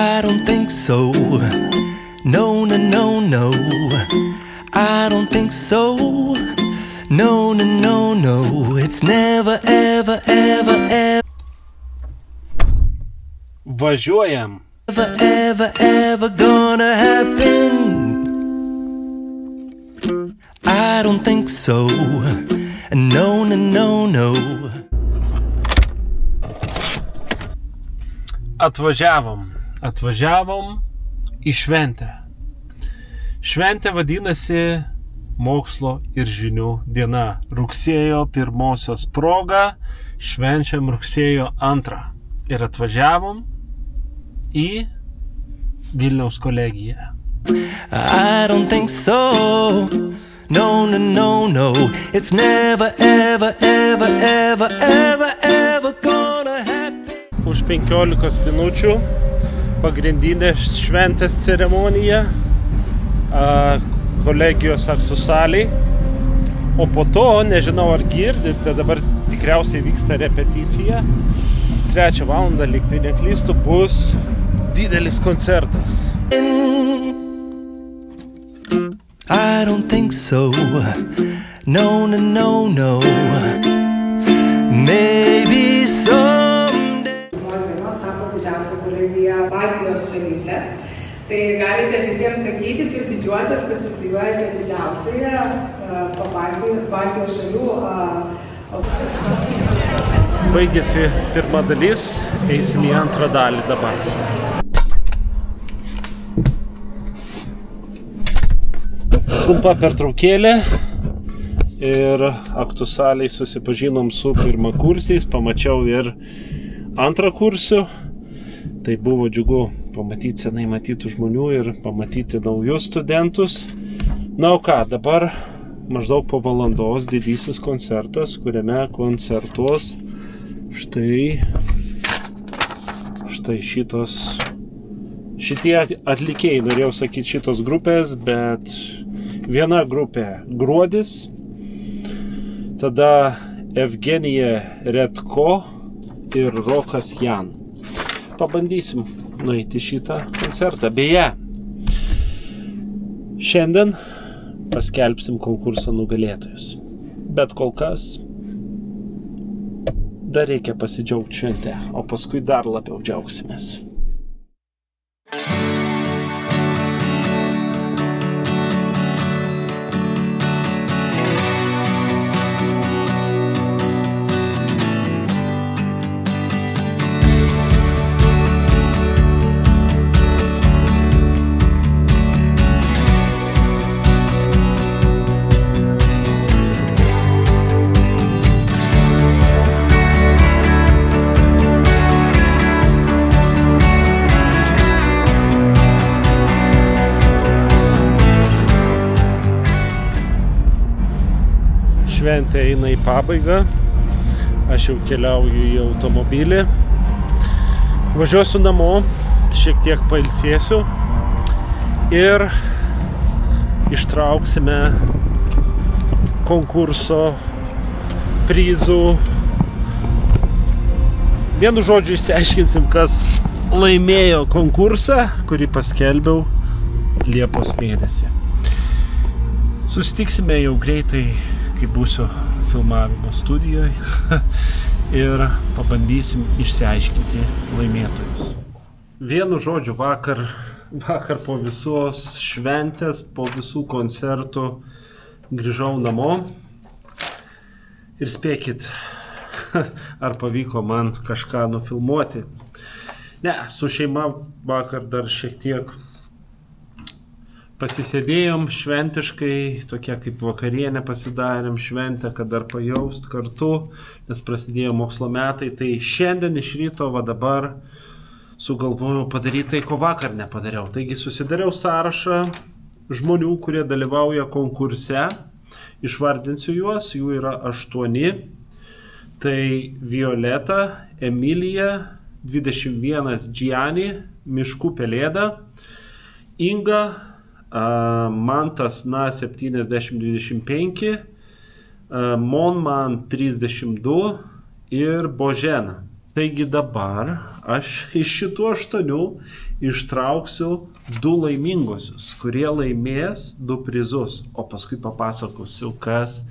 I don't think so. No, no, no, no. I don't think so. No, no, no, no. It's never, ever, ever, ever. Važiuojam. Ever, ever, ever gonna happen. I don't think so. No, no, no, no. Atvažiavom į šventę. Šventė vadinasi Mokslo ir žinių diena. Rugsėjo 1 proga švenčiam rugsėjo 2. Ir atvažiavom į Vilniaus kolegiją. I don't think so. No, no, no, no. It's never, ever, ever, ever, ever, ever gonna happen. Už 15 minučių pagrindinė šventės ceremonija kolegijos aktų salėj. O po to, nežinau ar girdit, bet dabar tikriausiai vyksta repeticija. 3 valandą, lyg tai neklystu, bus didelis koncertas. I don't think so. No, no, no, no. Maybe someday. Dienos tapo didžiausia kolegija Baltijos šalyse. Tai galite visiems sakytis ir didžiuotis, kad studijuojate didžiausioje Baltijos šalių. Baigėsi pirma dalis, eisim į antrą dalį dabar. Trumpa pertraukėlė ir aktų salėj susipažinom su pirmakursiais, pamačiau ir antrakursių. Tai buvo džiugu pamatyti senai matytų žmonių ir pamatyti naujus studentus. Na, o ką, dabar maždaug po valandos didysis koncertas, kuriame koncertuos štai šitie atlikėjai, norėjau sakyti šitos grupės, bet viena grupė Gruodis, tada Evgenija Redko ir Rokas Jan. Pabandysim nueiti šitą koncertą. Beje, šiandien paskelbsim konkurso nugalėtojus. Bet kol kas dar reikia pasidžiaugti šventę, o paskui dar labiau džiaugsimės. Šventė eina į pabaigą, aš jau keliauju į automobilį, važiuosiu namo, šiek tiek pailsėsiu ir ištrauksime konkurso prizų. Vienu žodžiu išsiaiškinsim, kas laimėjo konkursą, kurį paskelbiau Liepos mėnesį. Susitiksime jau greitai, kai būsiu filmavimo studijoje ir pabandysim išsiaiškinti laimėtojus. Vienu žodžiu, vakar po visos šventės, po visų koncertų grįžau namo ir spėkit, ar pavyko man kažką nufilmuoti. Ne, su šeima vakar dar šiek tiek pasisėdėjom šventiškai, tokia kaip vakarienė pasidarėm šventę, kad dar pajaust kartu, nes prasidėjo mokslo metai. Tai šiandien iš ryto, va dabar, sugalvojau padaryti tai, ko vakar nepadariau. Taigi susidariau sąrašą žmonių, kurie dalyvauja konkurse. Išvardinsiu juos, jų yra 8. Tai Violeta, Emilija, 21 Gianni, Miškų pelėda, Inga, Mantas na 7025, Monman 32 ir Božena. Taigi dabar aš iš šitų 8 ištrauksiu 2 laimingosius, kurie laimės 2 prizus, o paskui papasakosiu, kas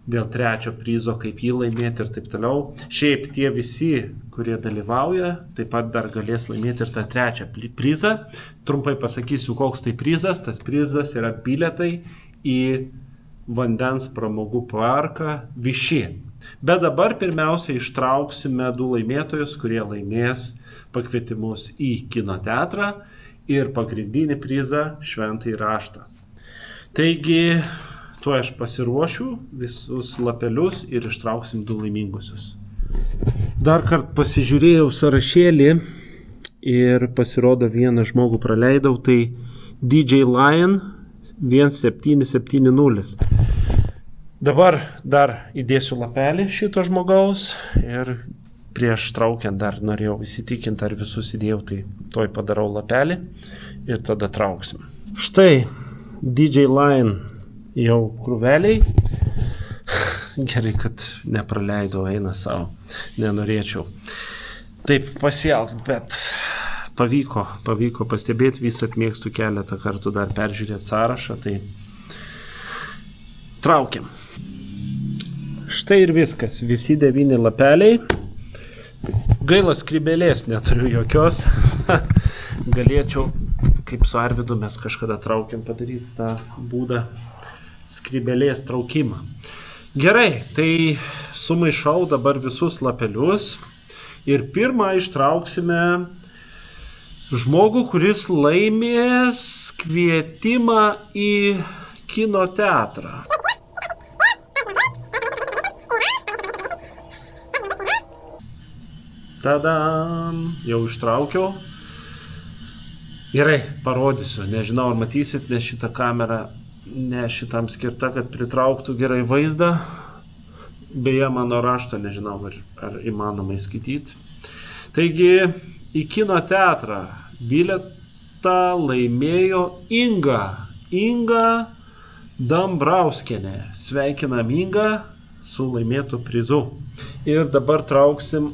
dėl 3 prizo, kaip jį laimėti ir taip toliau. Šiaip tie visi, kurie dalyvauja, taip pat dar galės laimėti ir tą 3 prizą. Trumpai pasakysiu, koks tai prizas. Tas prizas yra bilietai į vandens pramogų parką Viši. Bet dabar pirmiausia ištrauksime 2 laimėtojus, kurie laimės pakvietimus į kino teatrą ir pagrindinį prizą Šventąjį raštą. Taigi, tuo aš pasiruošiu visus lapelius ir ištrauksim 2 laimingusius. Dar kartą pasižiūrėjau sąrašėlį ir pasirodo vieną žmogų praleidau, tai DJ Lion 1770. Dabar dar įdėsiu lapelį šito žmogaus ir prieš traukiant dar norėjau įsitikinti, ar visus įdėjau, tai toj padarau lapelį ir tada trauksim. Štai DJ Lion jau krūveliai. Gerai, kad nepraleidau, eina savo. Nenorėčiau taip pasielgti, bet pavyko pastebėti, vis atmėgstu keletą kartų dar peržiūrėti sąrašą, tai traukiam. Štai ir viskas, visi 9 lapeliai. Gaila, skrybėlės neturiu jokios. Galėčiau, kaip su Arvidu mes kažkada traukiam, padaryti tą būdą skrybėlės traukimą. Gerai, tai sumaišau dabar visus lapelius ir pirmą ištrauksime žmogų, kuris laimės kvietimą į kino teatrą. Tadam, jau ištraukiau. Gerai, parodysiu, nežinau, ar matysit, nes šitą kamerą ne šitam skirta, kad pritrauktų gerai vaizdą. Beje, mano raštą nežinau, ar įmanoma įskaityti. Taigi, į kino teatrą bilietą laimėjo Inga Dambrauskienė. Sveikinam Ingą su laimėtu prizu. Ir dabar trauksim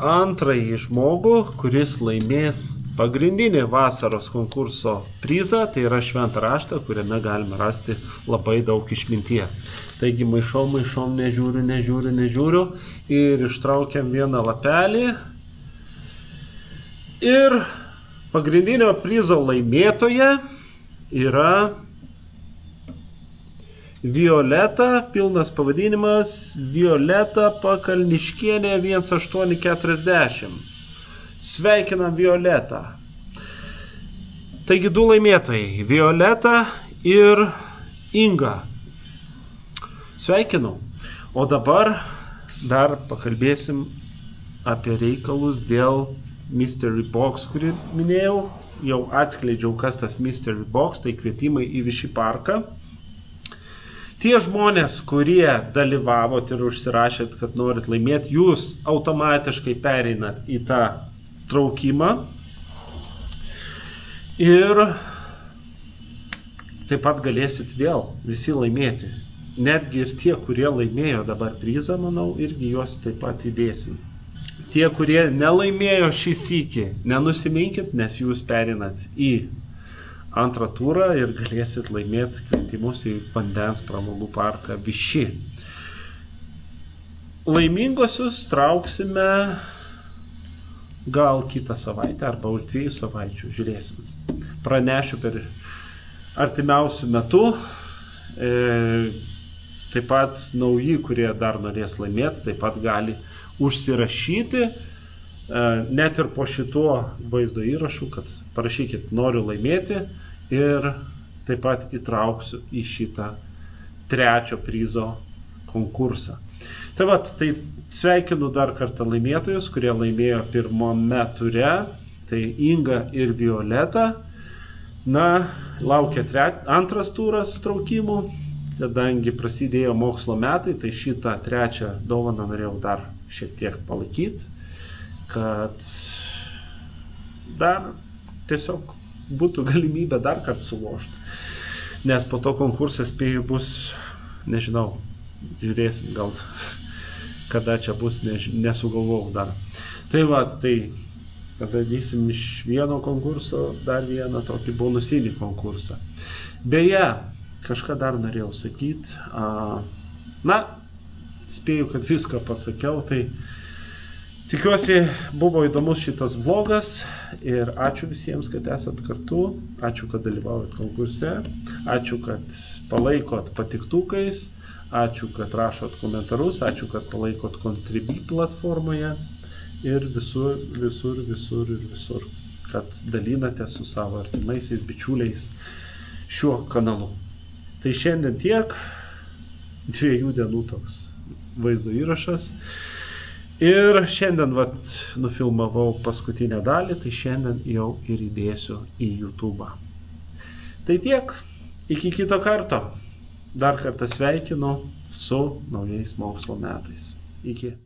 antrąjį žmogų, kuris laimės pagrindinį vasaros konkurso prizą, tai yra Šventą raštą, kuriame galime rasti labai daug išminties. Taigi maišom, nežiūriu ir ištraukiam vieną lapelį. Ir pagrindinio prizo laimėtoja yra Violeta, pilnas pavadinimas Violeta Pakalniškienė 1840. Sveikinam Violetą. Taigi 2 laimėtojai, Violeta ir Inga. Sveikinu. O dabar dar pakalbėsim apie reikalus dėl Mystery Box, kurį minėjau. Jau atskleidžiau, kas tas Mystery Box, tai kvietimai į Viši parką. Tie žmonės, kurie dalyvavot ir užsirašėt, kad norit laimėti, jūs automatiškai pereinat į tą traukimą ir taip pat galėsit vėl visi laimėti. Netgi ir tie, kurie laimėjo dabar prizą, manau, irgi juos taip pat įdėsim. Tie, kurie nelaimėjo šį sykį, nenusiminkit, nes jūs pereinat į antrą turą ir galėsit laimėti kvietimus į vandens pramogų parką Viši. Laimingosius trauksime gal kitą savaitę arba už 2 savaičių, žiūrėsim. Pranešiu per artimiausių metų. Taip pat nauji, kurie dar norės laimėti, taip pat gali užsirašyti, net ir po šituo vaizdo įrašu, kad parašykit noriu laimėti ir taip pat įtrauksiu į šitą 3 prizo konkursą. Tai sveikinu dar kartą laimėtojus, kurie laimėjo pirmame ture, tai Inga ir Violeta. Laukia 2 turas traukimų, kadangi prasidėjo mokslo metai, tai šitą 3 dovaną norėjau dar šiek tiek palaikyti, kad dar tiesiog būtų galimybė dar kartą sulošti. Nes po to konkursas spėju bus, nežinau, žiūrėsim gal kada čia bus, nesugalvojau dar. Tai va, tai padarysim iš vieno konkurso dar vieną tokį bonusinį konkursą. Beje, kažką dar norėjau sakyti. Na, spėju, kad viską pasakiau, tai tikiuosi buvo įdomus šitas vlogas ir ačiū visiems, kad esat kartu, ačiū, kad dalyvaujat konkurse, ačiū, kad palaikot patiktukais, ačiū, kad rašot komentarus, ačiū, kad palaikot Contribui platformoje ir visur, kad dalinate su savo artimaisiais bičiuliais šiuo kanalu. Tai šiandien tiek, 2 dienų toks vaizdo įrašas. Ir šiandien nufilmavau paskutinę dalį, tai šiandien jau ir įdėsiu į YouTube'ą. Tai tiek, iki kito karto. Dar kartą sveikinu su naujais mokslo metais. Iki.